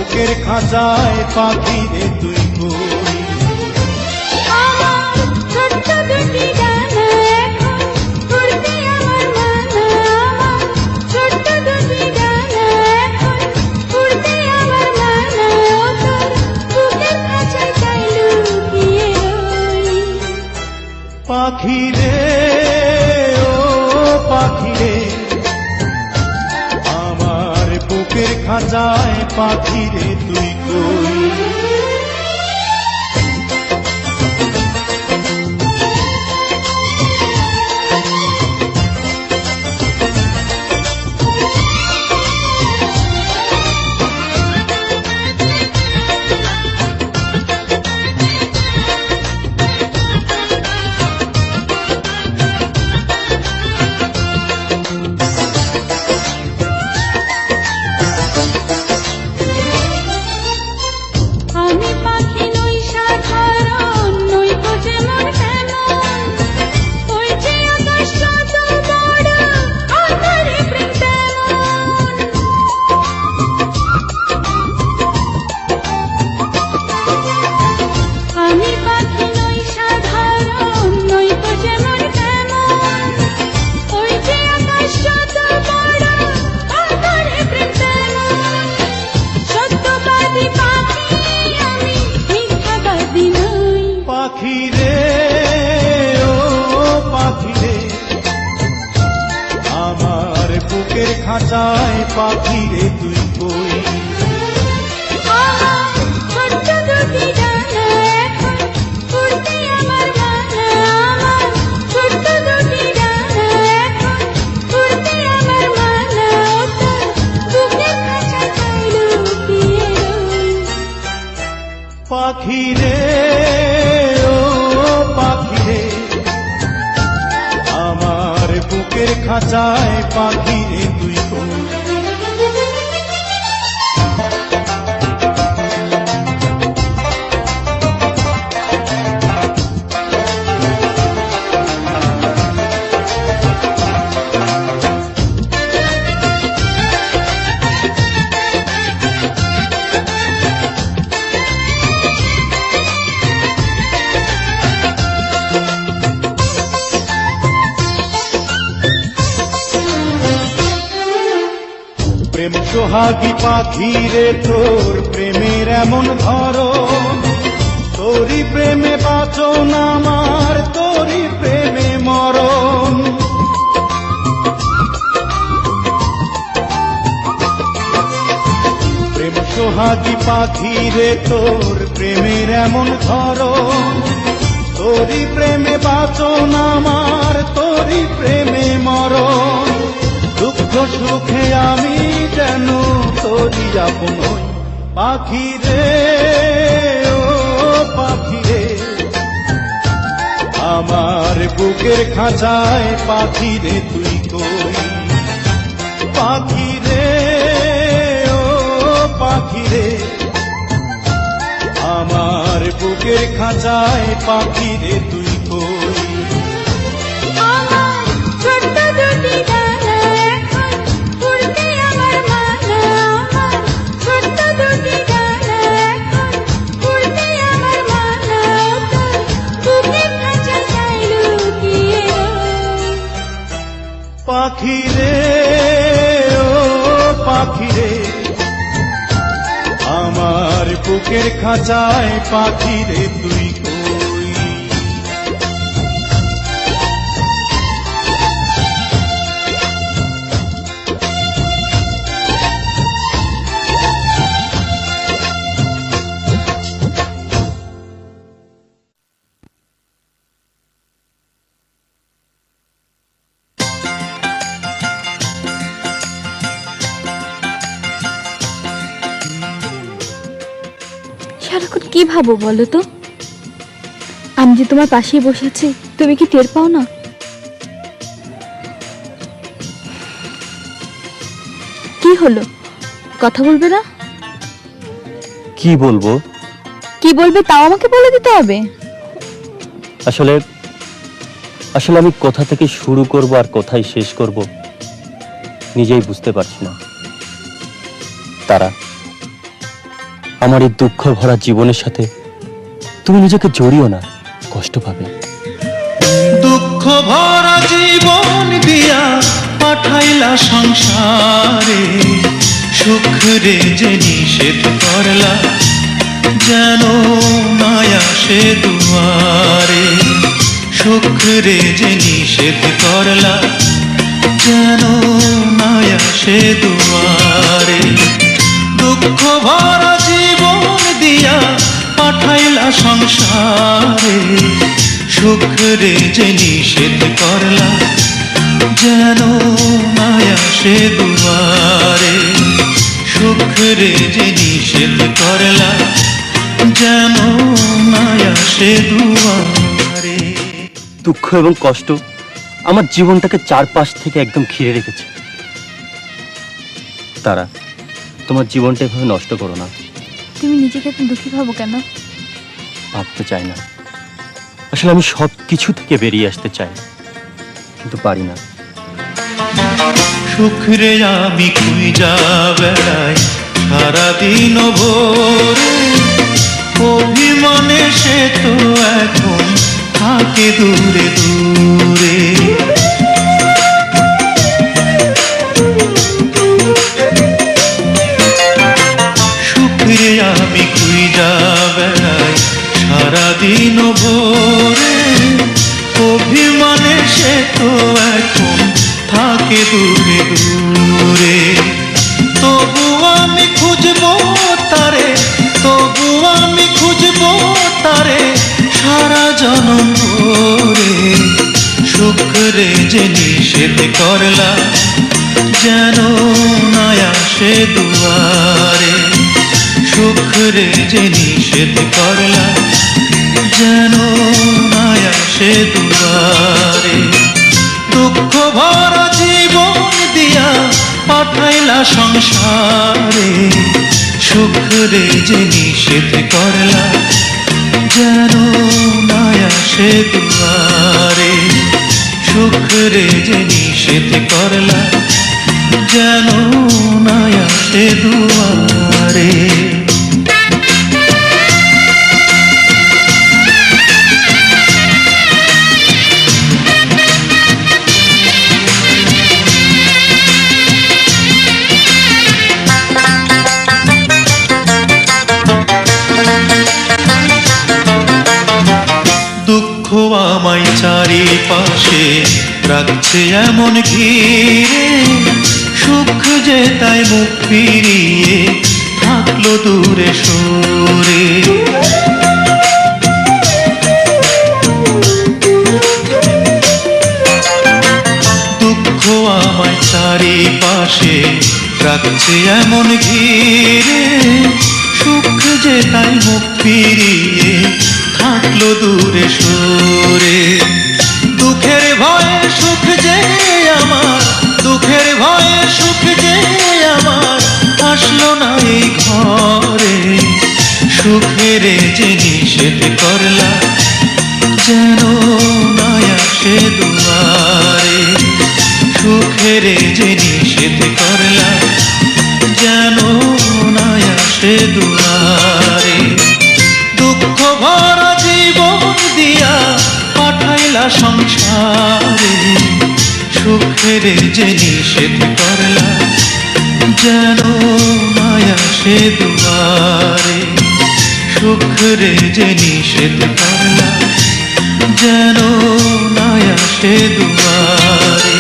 বুকের খাঁচায় পাখি রে তুই কই। আমার ছোট্ট দুটি ডানা এখন উড়তে আমার মানা, আমার ছোট্ট দুটি ডানা এখন উড়তে আমার মানা, ও তোর বুকের খাঁচায় তাই লুকিয়ে রই। পাখি রে ও পাখি রে, আমার বুকের খাঁচায় পাখি রে তুই কই। আমি পাখি নই সাধারণ, নই তো যেমন তেমন, ওই যে আকাশ যত বড় আঁধারে প্রেম তেমন। আমি পাখি নই সাধারণ, নই তো যেমন তেমন, ওই যে আকাশ যত বড় আঁধারে প্রেম তেমন। সত্যবাদী পাখি আমি, মিথ্যাবাদী নই। পাখি রে ও পাখি রে, আমার বুকের খাঁচায় পাখি রে তুই কই। আমার ছোট্ট দুটি ডানা এখন উড়তে আমার মানা, আমার ছোট্ট দুটি ডানা এখন উড়তে আমার মানা, ও তোর বুকের খাঁচায় তাই লুকিয়ে রই। পাখি রে ও পাখি রে, আমার বুকের খাঁচায় পাখি রে তুই কই। প্রেম সোহাগী পাখি রে, তোর প্রেমের এমন ধরন, তোরই প্রেমে বাঁচন আমার, তোরই প্রেমে মরণ। প্রেম সোহাগী পাখি রে, তোর প্রেমের এমন ধরন, তোরই প্রেমে বাঁচন আমার, তোরই প্রেমে মরণ। দুঃখ সুখে আমি যেন তোরই আপন হই। পাখি রে ও পাখি রে, আমার বুকের খাঁচায় পাখি রে তুই কই। পাখি রে ও পাখি রে, আমার বুকের খাঁচায় পাখি রে তুই কই। আমার ছোট্ট দুটি ডানা এখন উড়তে আমার মানা, আমার ছোট্ট দুটি ডানা এখন উড়তে আমার মানা, ও তোর বুকের খাঁচায় তাই লুকিয়ে রই। পাখি রে ও পাখি রে, আমার বুকের খাঁচায় পাখি রে তুই কই। সারাক্ষণ কি ভাবো বলো তো? আমি যে তোমার পাশেই বসে আছি, তুমি কি টের পাও না? কি হলো, কথা বলবে না? কি বলবো? কি বলবে তাও আমাকে বলে দিতে হবে। আসলে আসলে আমি কোথা থেকে শুরু করব আর কোথায় শেষ করব নিজেই বুঝতে পারছি না। তারা আমার এই দুঃখ ভরা জীবনের সাথে তুমি নিজেকে জড়িও না, কষ্ট পাবে। দুঃখ ভরা জীবন দিয়া পাঠাইলা সংসারে, সুখ রে যে নিষেধ করলা যেন মায়া সে দুয়ারে। সুখ রে যে নিষেধ করলা যেন মায়া সে দুয়ারে। দুঃখ ভরা জীবন দিয়া পাঠাইলা সংসারে, সুখ রে যে নিষেধ করলা যেন মায়া সে দুয়ারে। সুখ রে যে নিষেধ করলা যেন মায়া সে দুয়ারে। দুঃখ এবং কষ্ট আমার জীবনটাকে চারপাশ থেকে একদম ঘিরে রেখেছে। তারা, তোমার জীবনটা এভাবে নষ্ট করো না। তুমি নিজেকে এত দুঃখী ভাবো কেন? ভাবতে চাই না। আসলে আমি সব কিছু থেকে বেরিয়ে আসতে চাই, কিন্তু পারি না। সুখ রে আমি খুঁজা বেড়াই সারাদিন ভোরে, অভিমানে সে তো এখন থাকে দূরে দূরে। সুখ রে আমি খুঁজা বেড়াই সারাদিন ভোরে, অভিমানে সে তো এখন থাকে দূরে দূরে। তবু আমি খুঁজবো তারে, তবু আমি খুঁজবো তারে সারা জনম ভরে। সুখ রে যে নিষেধ করলা যেন মায়া সে দুয়ারে। সুখ রে যে নিষেধ করলা যেন মায়া সে দুয়ারে। দুঃখ ভরা জীবন দিয়া পাঠাইলা সংসারে, সুখ রে যে নিষেধ করলা যেন মায়া সে দুয়ারে। সুখ রে যে নিষেধ করলা যেন মায়া সে দুয়ারে। দুঃখ আমায় চারিপাশে রাখছে এমন ঘিরে, সুখ যে তাই মুখ ফিরিয়ে থাকলো দূরে সরে। দুঃখ আমায় চারিপাশে রাখছে এমন ঘিরে, সুখ যে তাই মুখ ফিরিয়ে থাকলো দূরে সরে। দুঃখের ভয়ে সুখ যে আমার, দুঃখের ভয়ে সুখ যে আমার আসলো না এই ঘরে। সুখের যে নিষেধ করলা যেন মায়া সে দুয়ারে। সুখের যে নিষেধ করলা যেন মায়া সে দুয়ারে। দুঃখ ভরা জীবন দিয়া পাঠাইলা সংসারে, সুখের যে নিষেধ করলা যেন মায়া সে দুয়ারে। সুখের যে নিষেধ করলা যেন মায়া সে দুয়ারে।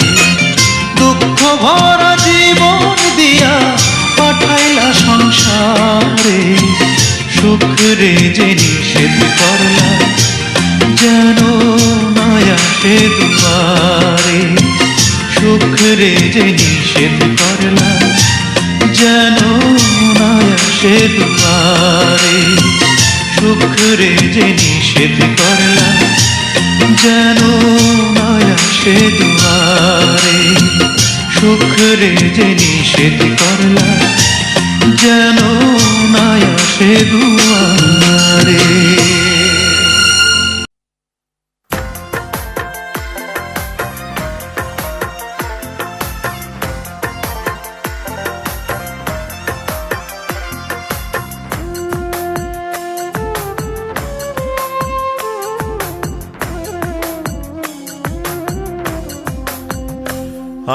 দুঃখ ভরা জীবন দিয়া পাঠাইলা সংসারে, সুখ রে যে নিষেধ করলা যেন মায়া সে দুয়ারে। সুখ রে যে নিষেধ করলা যেন মায়া সে দুয়ারে। সুখ রে যে নিষেধ করলা যেন মায়া সে দুয়ারে। সুখ রে যে নিষেধ করলা যেন মায়া সে দুয়ারে।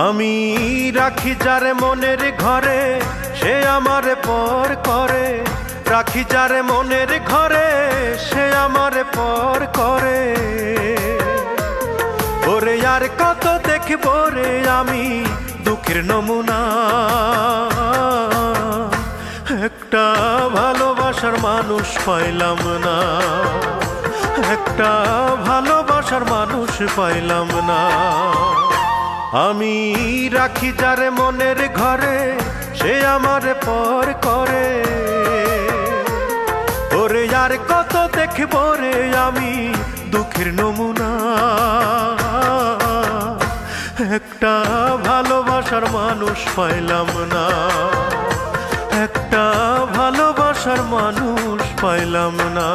আমি রাখি যারে মনের ঘরে সে আমারে পর করে, রাখি যারে মনের ঘরে সে আমারে পর করে। ওরে আর কত দেখব রে আমি দুঃখের নমুনা, একটা ভালোবাসার মানুষ পাইলাম না, একটা ভালোবাসার মানুষ পাইলাম না। আমি রাখি যারে মনের ঘরে সে আমারে পর করে। ওরে আর কত দেখব রে আমি দুঃখের নমুনা, একটা ভালোবাসার মানুষ পাইলাম না, একটা ভালোবাসার মানুষ পাইলাম না।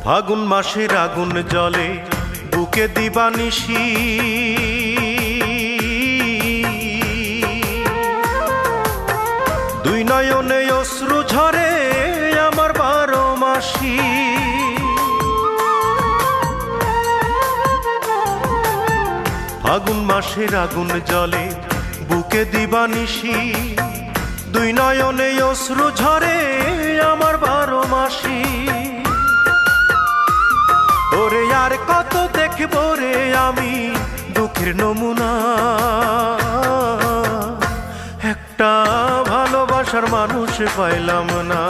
ফাগুন মাসের আগুন জলে বুকে দিবানিশি, দুই নয়নে অশ্রু ঝরে আমার 12 মাসি। ফাগুন মাসের আগুন জলে বুকে দিবানিশি, দুই নয়নে অশ্রু ঝরে আমার 12 মাসি। ওরে আর কত দেখব রে আমি দুঃখের নমুনা, একটা ভালোবাসার মানুষ পাইলাম না,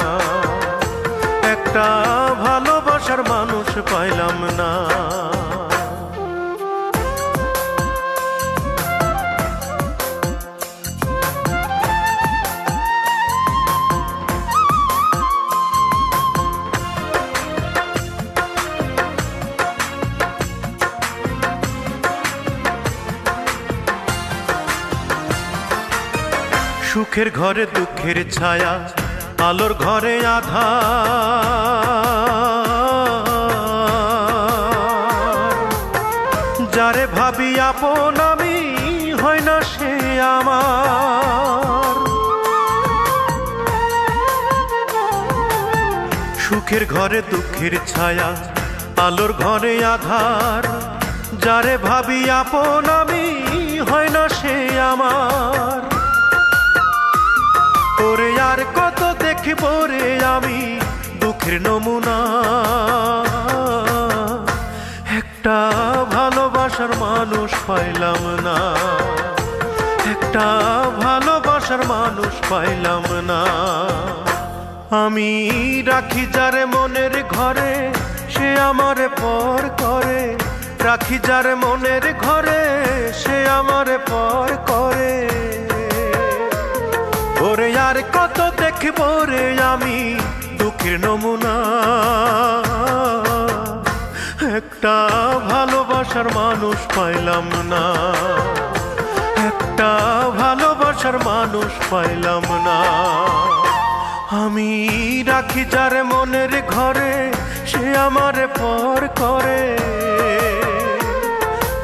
একটা ভালোবাসার মানুষ পাইলাম না। সুখের ঘরে দুঃখের ছায়া, আলোর ঘরে আধার, যারে ভাবি আপন আমি হয় না সে আমার। সুখের ঘরে দুঃখের ছায়া, আলোর ঘরে আধার, যারে ভাবি আপন আমি হয় না সে আমার। ওরে আর কত দেখব রে আমি দুঃখের নমুনা, একটা ভালোবাসার মানুষ পাইলাম না, একটা ভালোবাসার মানুষ পাইলাম না। আমি রাখি যারে মনের ঘরে সে আমারে পর করে, রাখি যারে মনের ঘরে সে আমারে পর করে। ওরে আর কত দেখব রে আমি দুঃখের নমুনা, একটা ভালোবাসার মানুষ পাইলাম না, একটা ভালোবাসার মানুষ পাইলাম না। আমি রাখি যারে মনের ঘরে সে আমারে পর করে।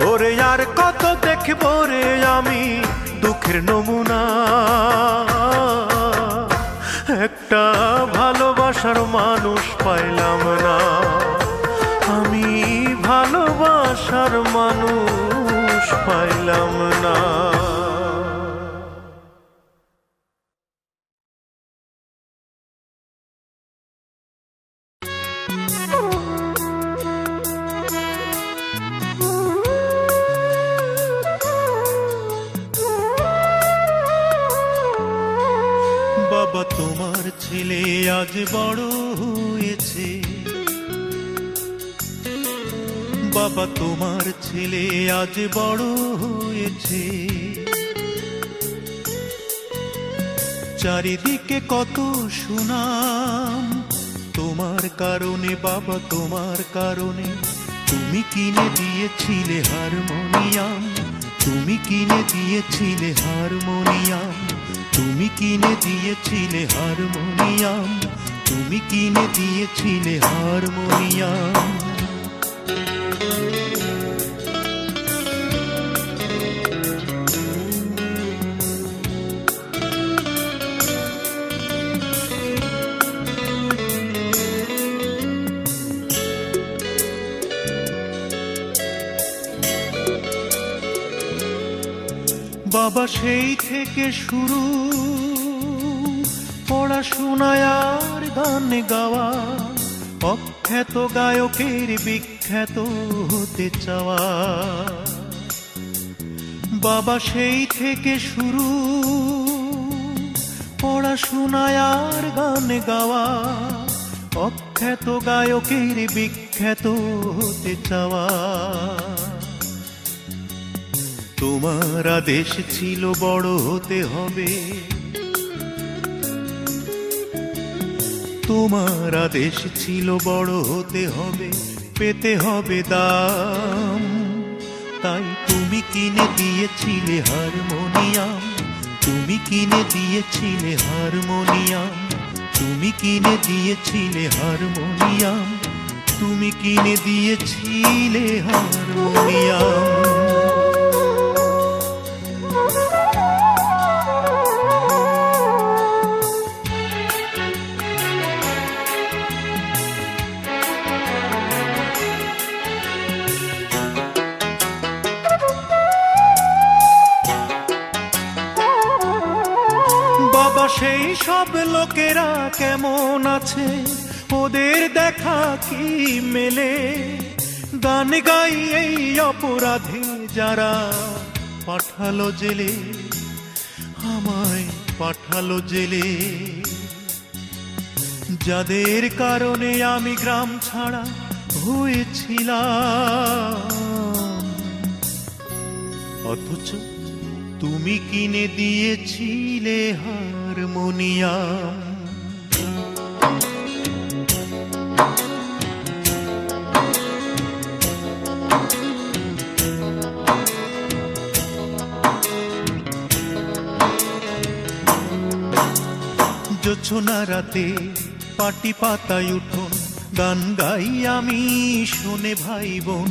ওরে আর কত দেখব রে আমি দুঃখের নমুনা, একটা ভালোবাসার মানুষ পাইলাম না, আমি ভালোবাসার মানুষ পাইলাম না। বাবা তোমার ছেলে আজ বড় হয়েছে, বাবা তোমার ছেলে আজ বড় হয়েছে। চারিদিকে কত সুনাম তোমার কারণে বাবা, তোমার কারণে। তুমি কিনে দিয়েছিলে হারমোনিয়াম, তুমি কিনে দিয়েছিলে হারমোনিয়াম, তুমি কিনে দিয়েছিলে হারমোনিয়াম, তুমি কিনে দিয়েছিলে হারমোনিয়াম। বাবা সেই থেকে শুরু পড়াশোনায় আর গান গাওয়া, অখ্যাত গায়কের বিখ্যাত হতে চাওয়া। বাবা সেই থেকে শুরু পড়াশোনায় আর গান গাওয়া, অখ্যাত গায়কের বিখ্যাত হতে চাওয়া। তোমার আদেশ ছিল বড় হতে হবে, তোমার আদেশ ছিল বড় হতে হবে, পেতে হবে দাম। তাই তুমি কিনে দিয়েছিলে হারমোনিয়াম, তুমি কিনে দিয়েছিলে হারমোনিয়াম, তুমি কিনে দিয়েছিলে হারমোনিয়াম, তুমি কিনে দিয়েছিলে হারমোনিয়াম। সেই সব লোকেরা কেমন আছে, ওদের দেখা কি মেলে? গান গাই এই অপরাধী যারা পাঠালো জেলে, আমায় পাঠালো জেলে। যাদের কারণে আমি গ্রাম ছাড়া হয়েছিলাম, অথচ তুমি কিনে দিয়েছিলে হারমোনিয়াম। জোছনা রাতে পাটি পাতায় উঠোন, গান গাই আমি শোনে ভাই বোন।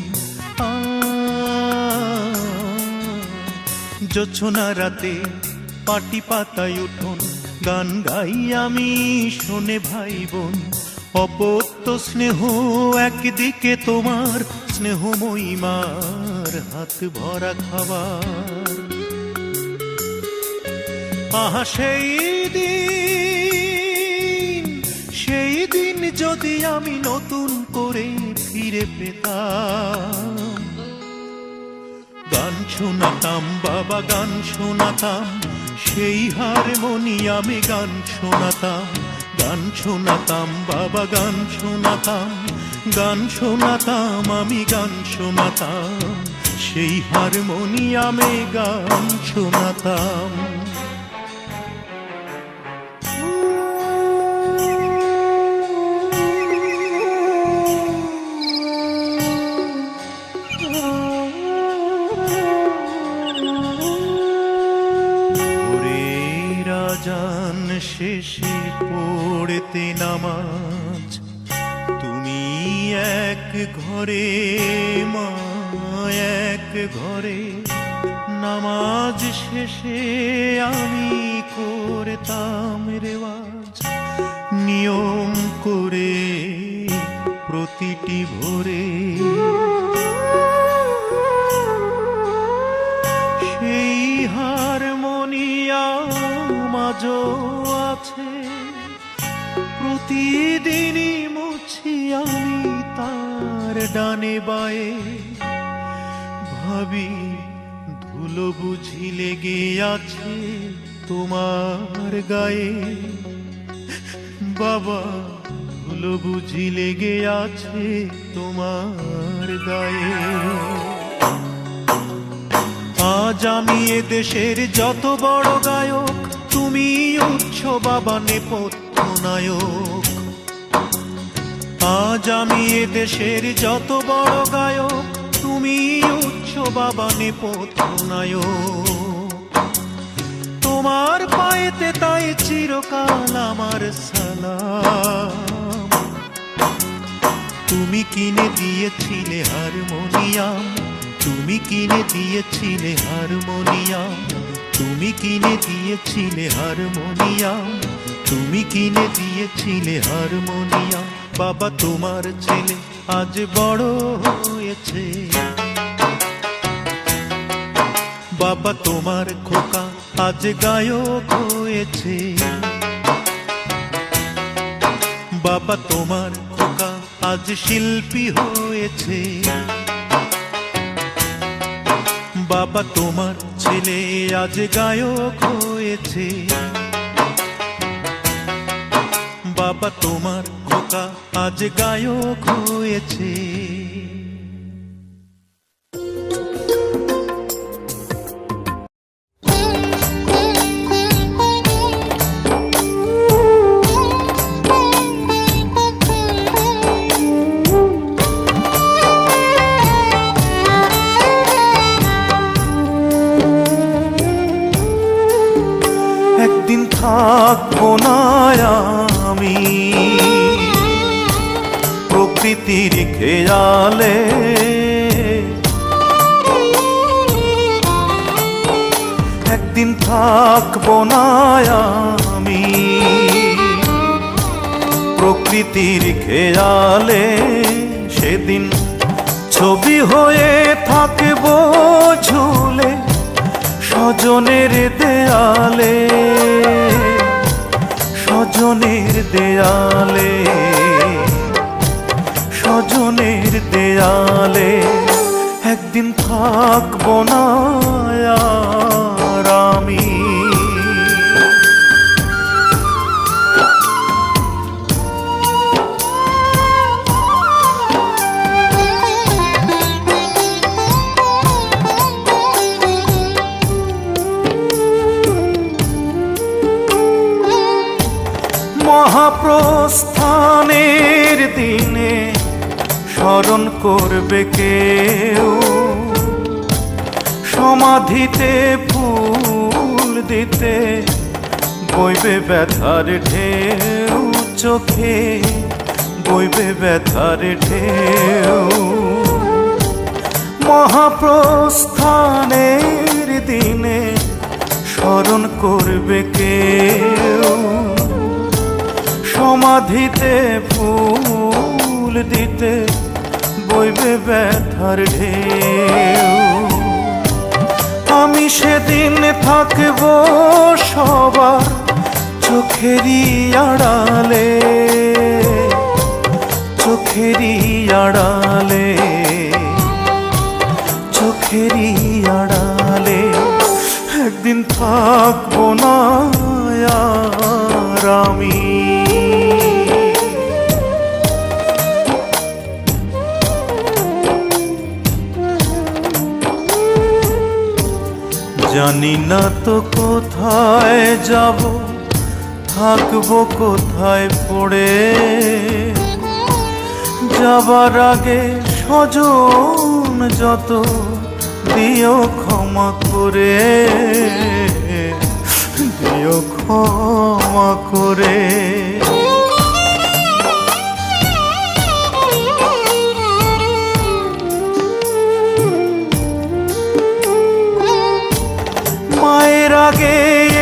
জোছনা রাতে পাটি পাতায় উঠোন, গান গাই আমি শোনে ভাই বোন। অপত্য স্নেহ একদিকে, তোমার স্নেহ মহিমার হাত ভরা খাবার। আহা সেই দিন যদি আমি নতুন করে ফিরে পেতাম, গান শোনাতাম বাবা, গান শোনাতাম সেই হারমোনিয়ামে, গান শোনাতাম, গান শোনাতাম বাবা, গান শোনাতাম, গান শোনাতাম আমি, গান শোনাতাম সেই হারমোনিয়ামে, গান শোনাতাম। শেষে পড়তে নামাজ, তুমি এক ঘরে মা এক ঘরে, নামাজ শেষে আমি করতাম রেওয়াজ, নিয়ম করে প্রতিটি ভোরে। সেই হারমোনিয়াম আজও আছে, প্রতিদিনই মুছি আমি তার ডানে বায়ে। ভাবি ধুলো বুঝি লেগে আছে তোমার গায়ে, বাবা ধুলো বুঝি লেগে আছে তোমার গায়ে। আজ আমি এ দেশের যত বড় গায়ক, তুমি উচ্চ বাবা নেপথ্য নায়ক। আজ আমি এ দেশের যত বড় গায়ক, তুমি উচ্চ বাবা নেপথ্য নায়ক। তোমার পায়েতে তাই চিরকাল আমার সালাম, তুমি কিনে দিয়েছিলে হারমোনিয়াম, তুমি কিনে দিয়েছিলে হারমোনিয়াম, তুমি কিনে দিয়েছিলে হারমোনিয়াম, তুমি কিনে দিয়েছিলে হারমোনিয়াম। বাবা তোমার ছেলে আজ বড় হয়েছে, বাবা তোমার খোকা আজ গায়ক হয়েছে, বাবা তোমার খোকা আজ শিল্পী হয়েছে, বাবা তোমার ছেলে আজ গায়ক হয়েছে, বাবা তোমার খোকা আজ গায়ক হয়েছে। একদিন থাকবো না আমি প্রকৃতির খেয়ালে, একদিন থাকবো না আমি প্রকৃতির খেয়ালে, সেদিন ছবি হয়ে থাকবো ঝুলে স্বজনের দেয়ালে, স্বজনের দেয়ালে, স্বজনের দেয়ালে। একদিন থাকবো না আর আমি। মহাপ্রস্থানের দিনে স্মরণ করবে কেউ, সমাধিতে ফুল দিতে বইবে ব্যথার ঢেউ, চোখে বইবে ব্যথার ঢেউ। মহাপ্রস্থানের দিনে স্মরণ করবে কেউ, সমাধিতে ফুল দিতে বইবে ব্যথার ঢেউ। আমি সেদিন থাকবো সবার চোখেরই আড়ালে, চোখেরই আড়ালে, চোখেরই আড়ালে। একদিন থাকবো না আর আমি। জানি না তো কোথায় যাব, থাকবো কোথায় পড়ে, যাবার আগে স্বজন যত দিও ক্ষমা করে, দিও ক্ষমা করে। মায়ের আগে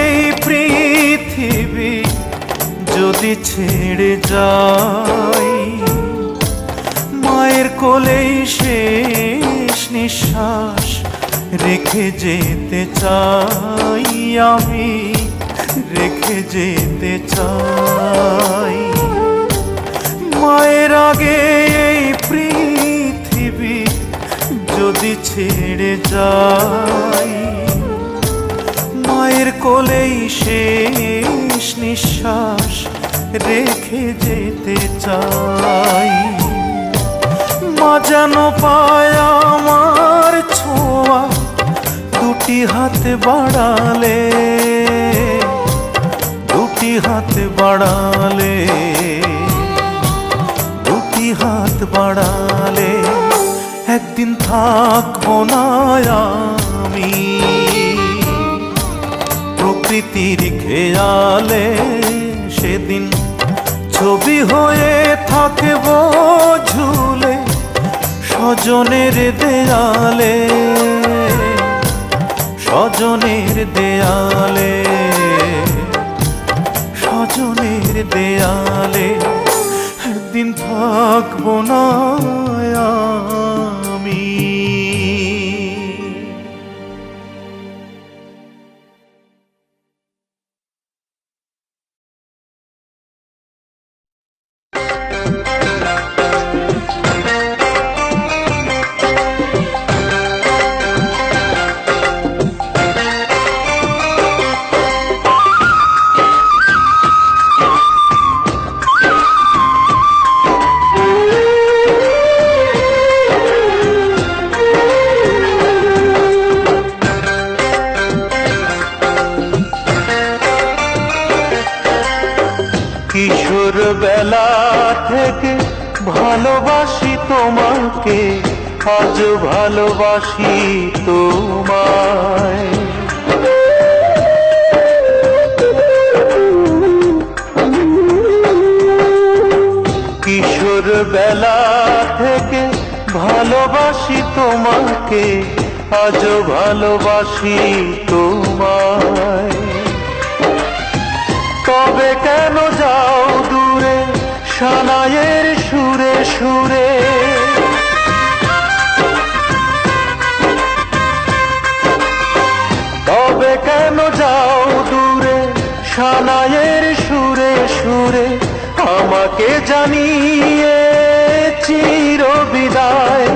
এই পৃথিবী যদি ছেড়ে যাই, মায়ের কোলেই শেষ নিঃশ্বাস রেখে যেতে চাই আমি, রেখে যেতে চাই। মায়ের আগে এই পৃথিবী যদি ছেড়ে যাই, মায়ের কোলেই শেষ নিঃশ্বাস রেখে যেতে চাই। মা যেন পায় আমার ছোঁয়া দুটি হাত বাড়ালে, দুটি হাত বাড়ালে, দুটি হাত বাড়ালে। একদিন থাকবো না আমি প্রকৃতির খেয়ালে, সেদিন ছবি হয়ে থাকব ঝুলে স্বজনের দেয়ালে, স্বজনের দেয়ালে, স্বজনের দেয়ালে। একদিন থাকবো না আমি। কিশোর বেলা থেকে ভালোবাসি তোমাকে, আজ ভালোবাসি তোমায়। কিশোর বেলা থেকে ভালোবাসি তোমাকে, আজ ভালোবাসি তোমায়। তবে কেন যাও দূরে সানাইয়ের সুরে সুরে, তবে কেন যাও দূরে সানাইয়ের সুরে সুরে। আমাকে জানিয়ে চির বিদায়,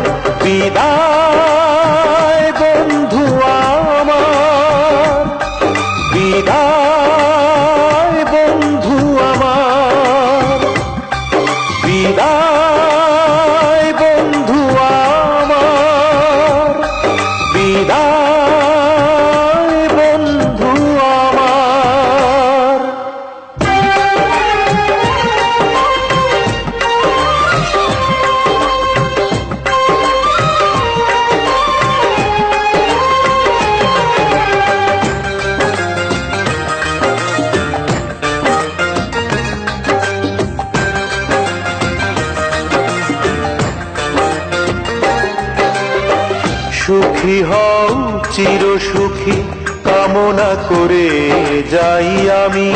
বিদায় বন্ধু আমার, বিদায় বন্ধু আমার, বিদায় বন্ধু আমার, বিদায় বন্ধু আমার। সুখী হও চির সুখী কামনা করে যাই আমি।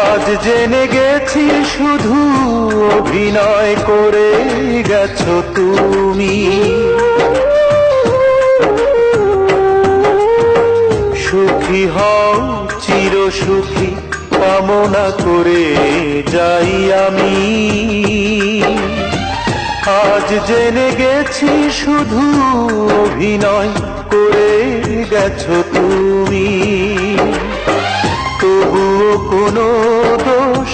আজ জেনে গেছি শুধু অভিনয় করে গেছো তুমি। সুখী হও চির সুখী কামনা করে যাই আমি। আজ জেনে গেছি শুধু অভিনয় করে গেছো তুমি। তবুও কোনো দোষ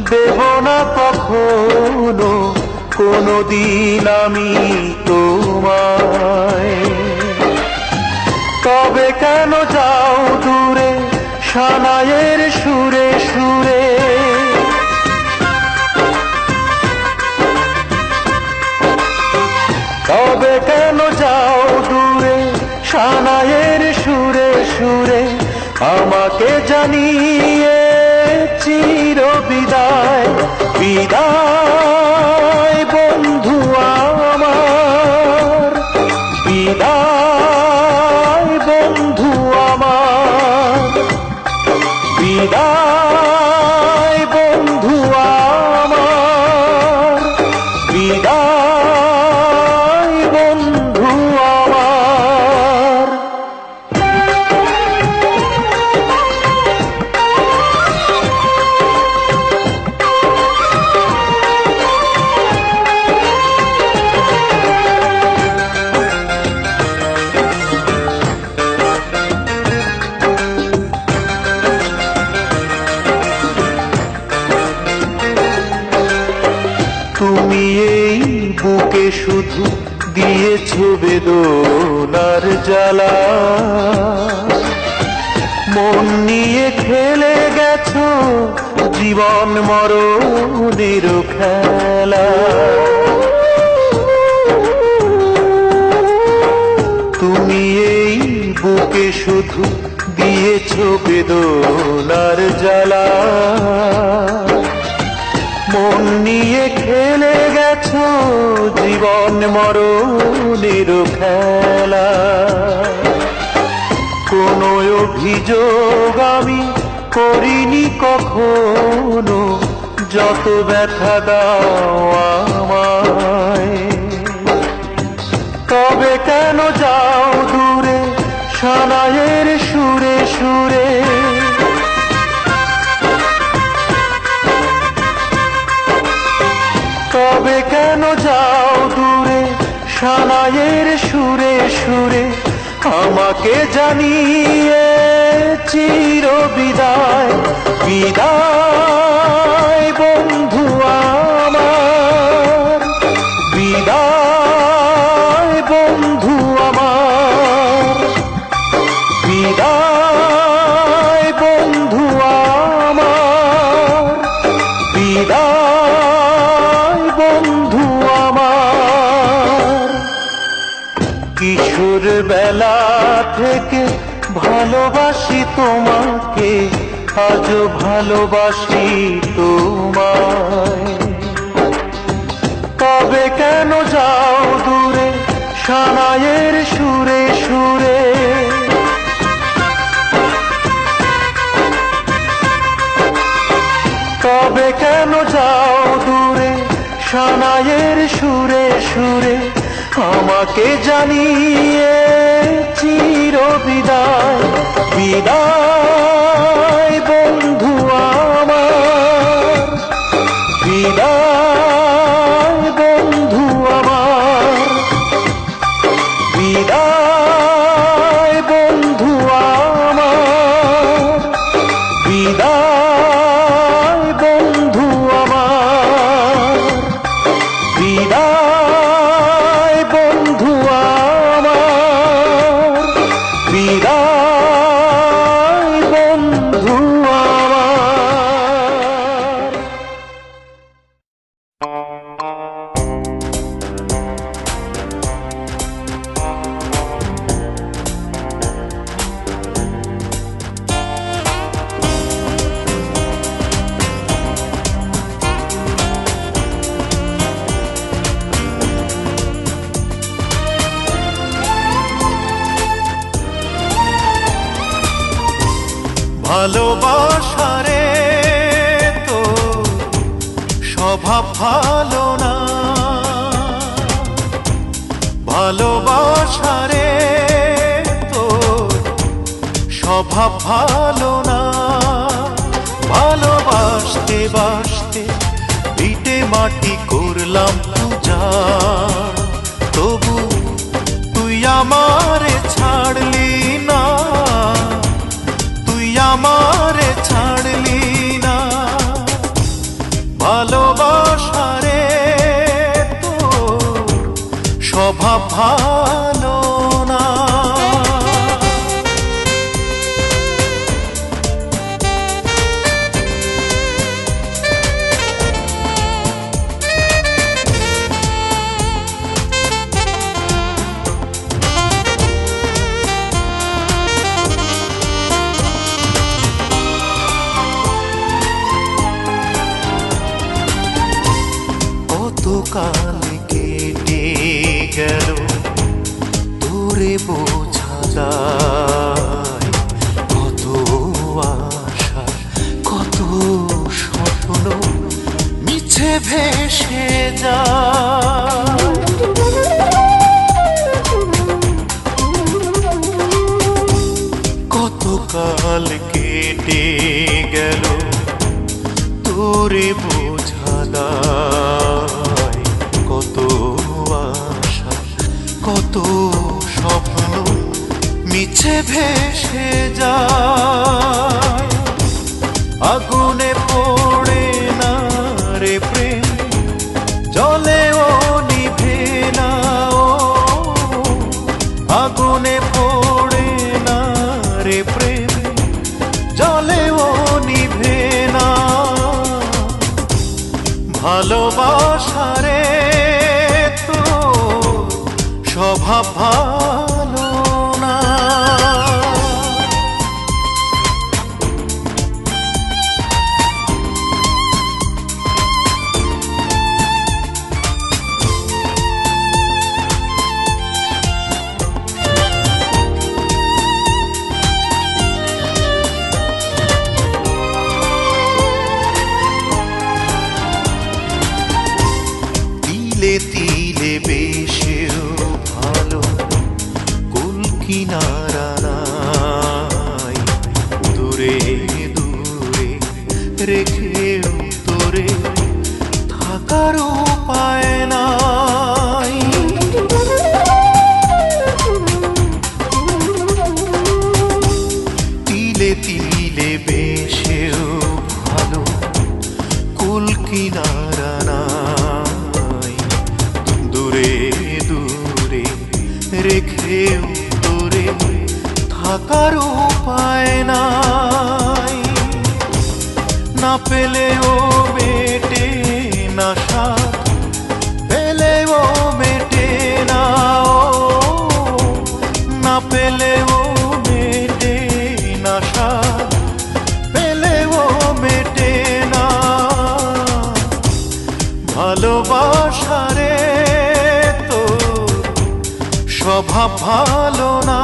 দেব না কখনো, কোনো দিন আমি তোমায়। তবে কেন যাও দূরে সানাইয়ের সুরে সুরে, তবে কেন যাও দূরে সানাইয়ের সুরে সুরে। আমাকে জানিয়ে চির বিদায়, বিদায় বন্ধু আমার, বিদায় বন্ধু আমার, বিদায় বন্ধু আমার, বিদায় বন্ধু আমার। তুমি এই বুকে শুধু দিয়েছো বেদনার জ্বালা, মন নিয়ে খেলে গেছো জীবন মরণের খেলা। তুমি এই বুকে শুধু দিয়েছ বেদনার জ্বালা, মন নিয়ে খেলে গেছো জীবন মরণের খেলা। কোনো অভিযোগ আমি করিনি কখনো, যত ব্যথা দাও আমায়। তবে কেন যাও দূরে সানাইয়ের সুরে সুরে, তবে কেন যাও দূরে সানাইয়ের সুরে সুরে, আমাকে জানিয়ে চির বিদায়। বিদায় বন্ধু আমার, বিদায় বন্ধু আমার, বিদায় বন্ধু আমার, বিদায় বন্ধু আমার। কিশোর বেলা থেকে ভালোবাসি তোমাকে, আজও ভালোবাসি তোমায়। তবে কেন যাও দূরে সানাইয়ের সুরে সুরে, তবে কেন যাও দূরে সানাইয়ের সুরে সুরে, আমাকে জানিয়ে চির বিদায়। বিদায় বন্ধু আমার, বিদায় বন্ধু আমার, বিদায় বন্ধু আমার, বিদায় বন্ধু আমার, বিদায় বন্ধু আমার, বিদায় বন্ধু আমার। ভালোবাসারে তো স্বভাব ভালো না, ভালোবাসারে তো স্বভাব ভালো না। ভালোবাসতে বাসতে ভিটে মাটি করলাম পূজা, তবু তুই আমারে ছাড়লি না, তুই আমারে ছাড়লি না। ভালোবাসারে তো স্বভাব ভালো না। কাল কেটে গেল তোরে বোঝা যায়, কত আশা কত স্বপ্ন মিছে ভেসে যায়। কত কাল কেটে গেল তোরে বোঝা যায়, কত আশা কত স্বপ্ন মিছে ভেসে যায়। আগুনে পড়ে না রে প্রেম, জলেও নিভে না, ও আগুনে পড়ে না রে প্রেম, জলেও নিভে না। ভালোবাসারে তো স্বভাব ভালো না। কিনারা নাই, দূরে দূরে রেখেও তোরে থাকার উপায় নাই। তিলে তিলে বেশেও ভালো কুল কিনারা নাই, দূরে দূরে রেখেও তোরে থাকার উপায় নাই। না পেলেও মেটে না স্বাদ, পেলেও মেটে না, না পেলেও মেটে না স্বাদ, পেলেও মেটে না। ভালোবাসারে তো স্বভাব ভালো না,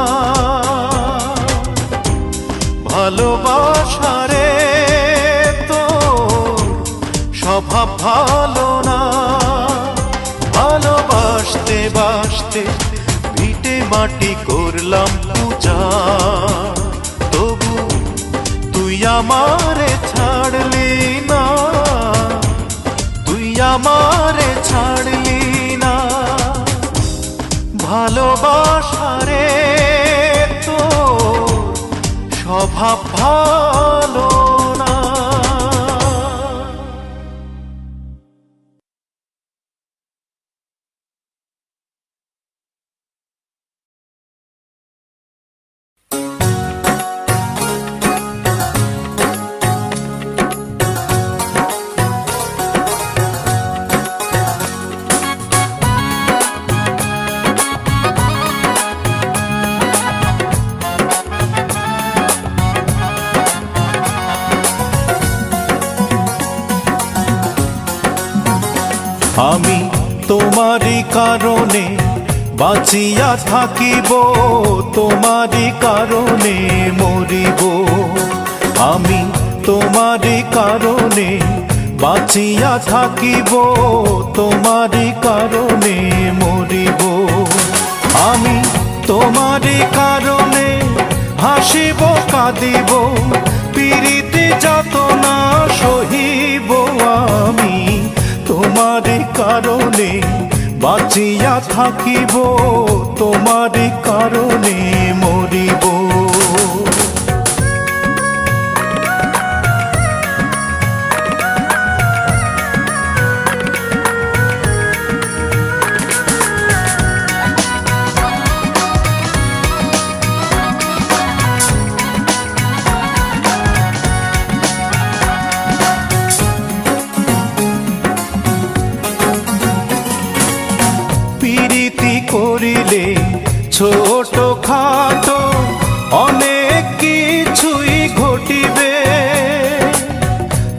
ভালোবাসারে তো স্বভাব ভালো না। ভালোবাসতে বাসতে ভিটে মাটি করলাম পূজা, তবু তুই আমারে ছাড়লি না, তুই আমারে ছাড়লি না। ভালোবাসারে তো স্বভাব ভালো না। আমি তোমারই কারণে বাঁচিয়া থাকিব, তোমারই কারণে মরিব। আমি তোমারই কারণে বাঁচিয়া থাকিব, তোমারই কারণে মরিব। আমি তোমারই কারণে হাসিব কাঁদিব, পীড়িতে যাতনা সহিব। আমি তোমারই কারণে বাঁচিয়া থাকিব, তোমারই কারণে মরিব। করিলে ছোট খাটো অনেক কিছুই ঘটিবে,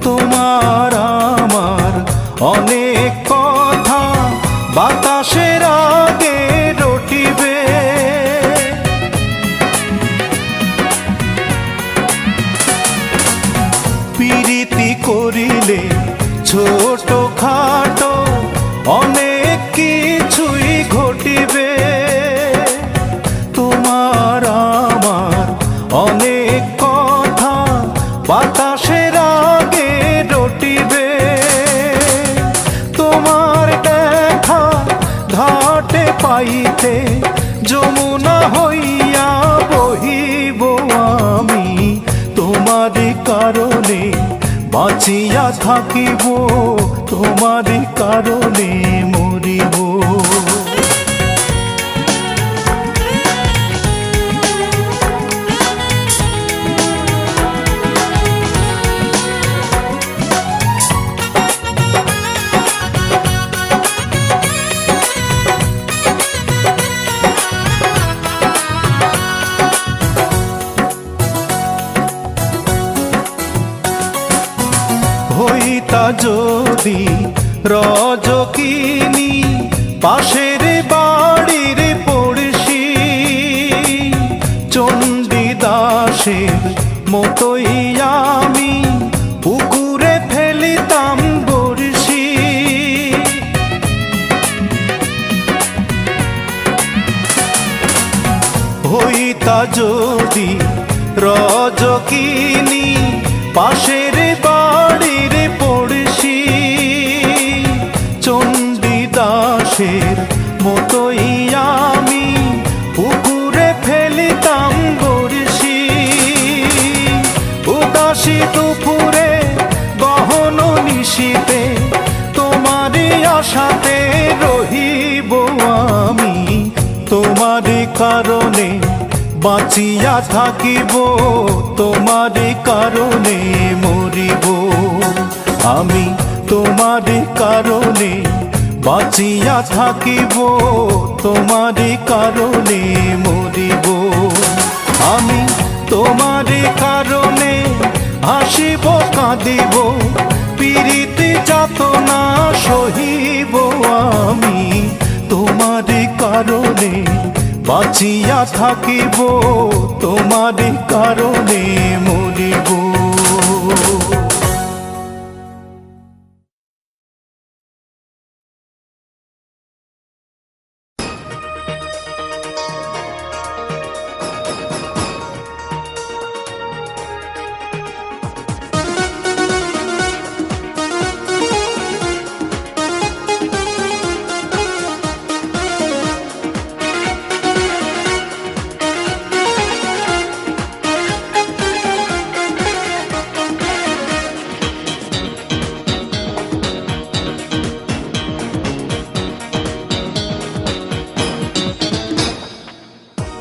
তোমার আমার অনেক কথা বাতাসের আগে রটিবে। প্রীতি করিলে ছোট খাটো অনেক কিছুই ঘটিবে, তোমার আমার অনেক কথা বাতাসের আগে রটিবে। তোমার দেখা ঘাটে পাইতে যমুনা হইয়া বহিব। আমি তোমারই কারণে বাঁচিয়া থাকিব, তোমারই কারণে মরিব। হইতা যদি রজকিনী পাশের বাড়ির পড়শি, চণ্ডীদাসের মতোই আমি পুকুরে ফেলিতাম বড়শি। হইতা পিতা যদি রজকিনী পাশের বাড়ির পড়শি চণ্ডীদাসের মতোই আমি পুকুরে ফেলিতাম বড়শি উদাসী দুপুরে গহন নিশীতে তোমারই আশাতে রহিব আমি তোমার কারণে বাঁচিয়া থাকিব তোমার কারণে মরিব আমি তোমার কারণে বাঁচিয়া থাকিব তোমার কারণে মরিব আমি তোমার কারণে হাসিব কাঁদিব পীড়িত যাতনা সহিব আমি তোমার কারণে বাঁচিয়া থাকিব তোমার কারণে মরিব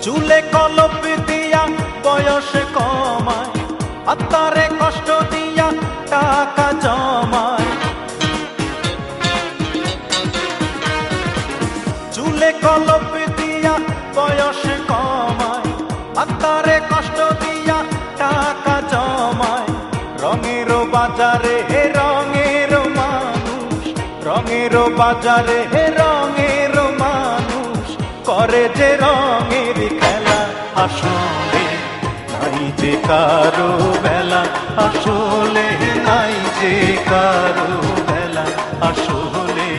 চুলে কলপ দিয়া বয়স কমায় আত্মারে কষ্ট দিয়া টাকা জমায় চুলে কলপ দিয়া বয়স কমায় আত্মারে কষ্ট দিয়া টাকা জমায় রঙের বাজারে রঙের মানুষ রঙের বাজারে রঙের মানুষ করে যে রঙের খেলা আসলে নাই যে কারো বেলা আসলে নাই যে কারো বেলা আসলে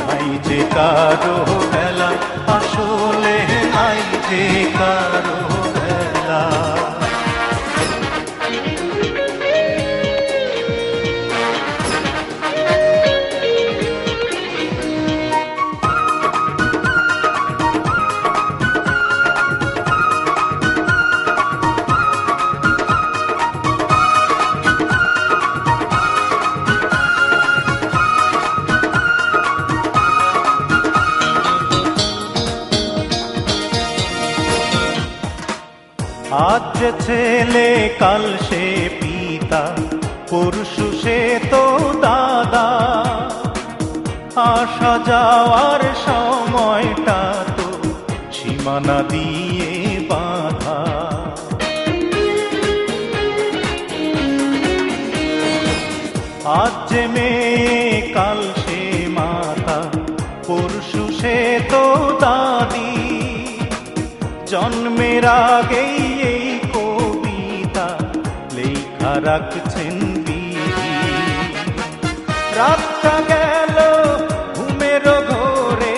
নাই যে কারো বেলা আসলে নাই যে কারো বেলা আজ যে ছেলে কাল সে পিতা পরশু সে তো দাদা আসা যাওয়ার সময়টা তো সীমানা দিয়ে বাঁধা আজ যে মেয়ে কাল সে মাতা পরশু সে তো দাদি জন্মের আগেই এই কবিতা লেখা রাখছেন বিধি রাতটা গেল ঘুমের ঘোরে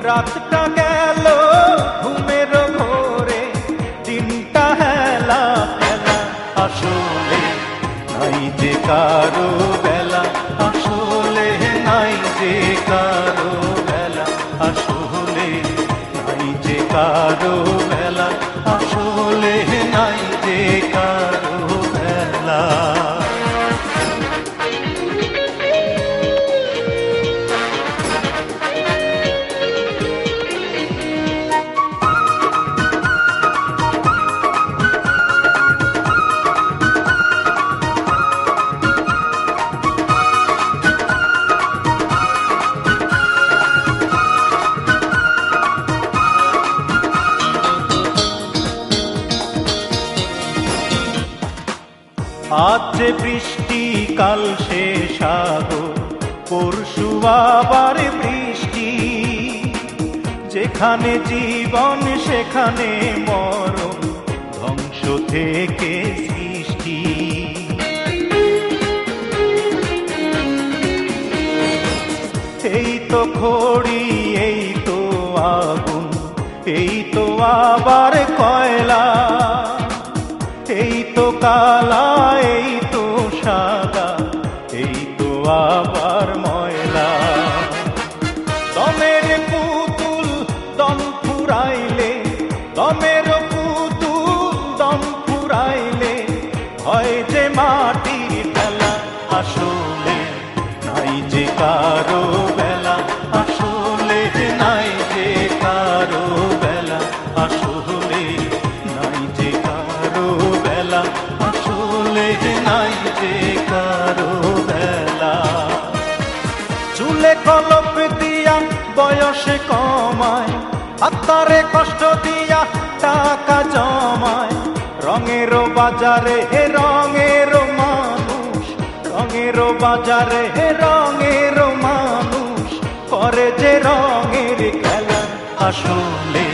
রাতটা গেল ঘুমের ঘোরে দিনটা হেলা ফেলা আসলে নাই যে কারো বেলা আসলে নাই যে কারো বেলা আসলে নাই যে কারো বেলা আসলে নাই যে কারো বেলা আজ যে বৃষ্টি কাল সে সাগর পরশু আবার বৃষ্টি যেখানে জীবন সেখানে মরণ ধ্বংস থেকে সৃষ্টি এই তো খড়ি এই তো আগুন এই তো আবার কয়লা কালা এই তো সাদা এই তো আবার ময়লা দমের পুতুল দম ফুরাইলে দমের পুতুল দম ফুরাইলে হয় যে মাটির বেলা আসলে নাই যে কারো বেলা আসলে নাই যে কারো বেলা আসলে নাই যে কারো বেলা আসলে নাই যে কারো বেলা চুলে কলপ দিয়া বয়সে কমায় আত্মারে কষ্ট দিয়া টাকা জমায় রঙের বাজারে হে রঙের মানুষ রঙের বাজারে হে রঙের মানুষ করে যে রঙের খেলা আসলে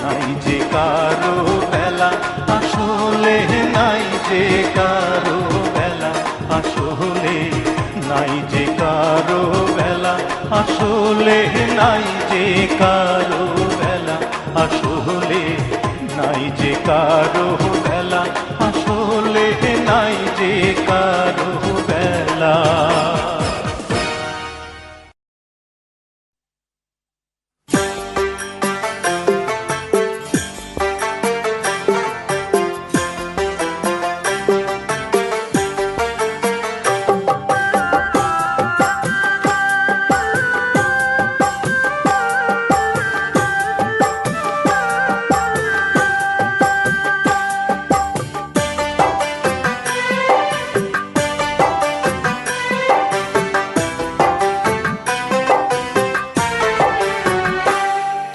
নাই যে কারো বেলা আসলে নাই যে কারো বেলা আসলে নাই যে কারো বেলা আসলে নাই যে কারো বেলা আসলে নাই যে কারো বেলা আসলে নাই যে কারো বেলা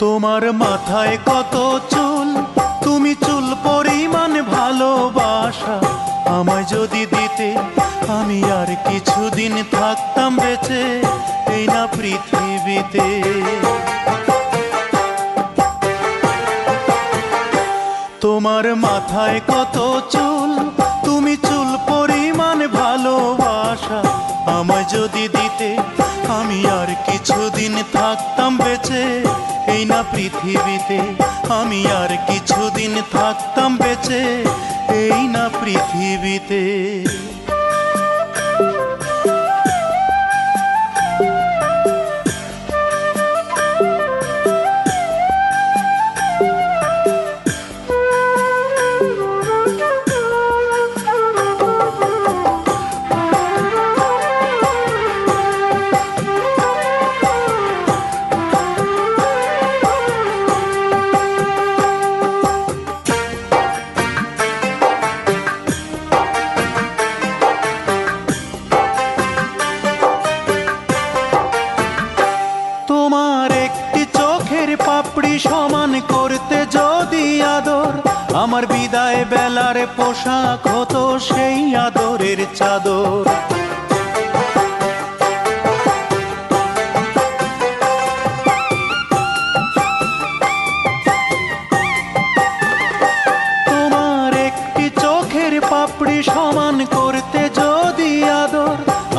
তোমার মাথায় কত চুল তুমি চুল পরিমাণ ভালোবাসা আমায় যদি দিতে আমি আর কিছুদিন থাকতাম বেঁচে এই না পৃথিবীতে তোমার মাথায় কত চুল তুমি চুল পরিমাণ ভালোবাসা আমায় যদি দিতে আমি আর কিছুদিন থাকতাম বেঁচে এই না পৃথিবীতে আমি আর কিছুদিন থাকতাম বেঁচে এই না পৃথিবীতে সমান করতে যদি আদর আমার বিদায় বেলার পোশাক হতো সেই আদরের চাদর তোমার একটি চোখের পাপড়ি সমান করতে যদি আদর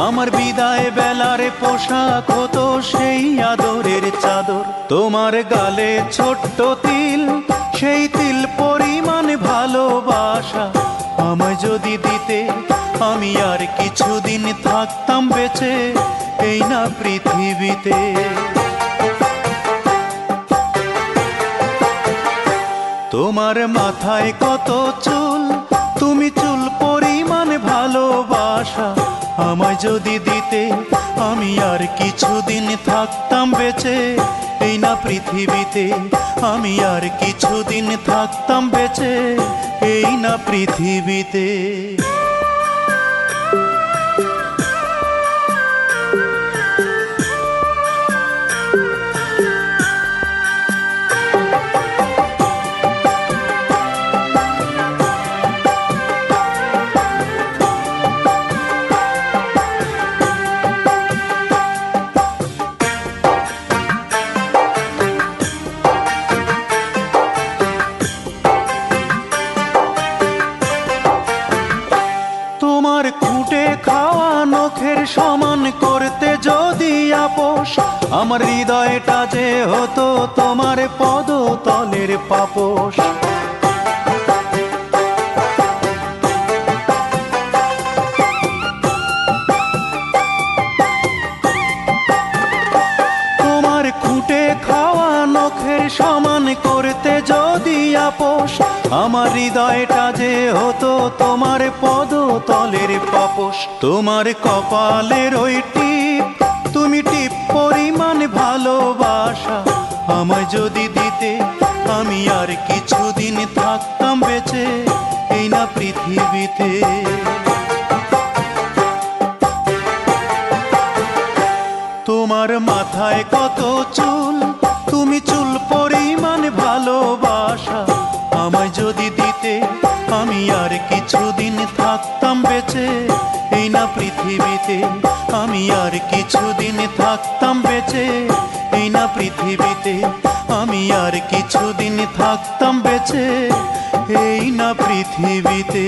আমার বিদায় বেলার পোশাক হতো সেই আদরের চাদর তোমার গালে ছোট্ট তিল সেই তিল পরিমাণ ভালোবাসা আমায় যদি দিতে আমি আর কিছুদিন থাকতাম বেঁচে এই না পৃথিবীতে তোমার মাথায় কত চুল তুমি চুল পরিমাণ ভালোবাসা আমায় যদি দিতে আমি আর কিছুদিন থাকতাম বেঁচে এই না পৃথিবীতে আমি আর কিছুদিন থাকতাম বেঁচে এই না পৃথিবীতে সমান করতে যদি আপোষ আমার হৃদয়টা যে হতো তোমার পদতলের পাপোশ আমার হৃদয়টা যে হতো তোমার পদতলের পাপোশ, তোমার কপালের ওই টিপ, তুমি টিপ পরিমাণ ভালোবাসা আমায় যদি দিতে, আমি আর কিছুদিন থাকতাম বেঁচে এই না পৃথিবীতে। তোমার মাথায় কত চুল, তুমি চুল পরিমাণ ভালোবাসা আমায় যদি দিতে, আমি আর কিছুদিন থাকতাম বেঁচে এই না পৃথিবীতে। আমি আর কিছুদিন থাকতাম বেঁচে এই না পৃথিবীতে। আমি আর কিছুদিন থাকতাম বেঁচে এই না পৃথিবীতে।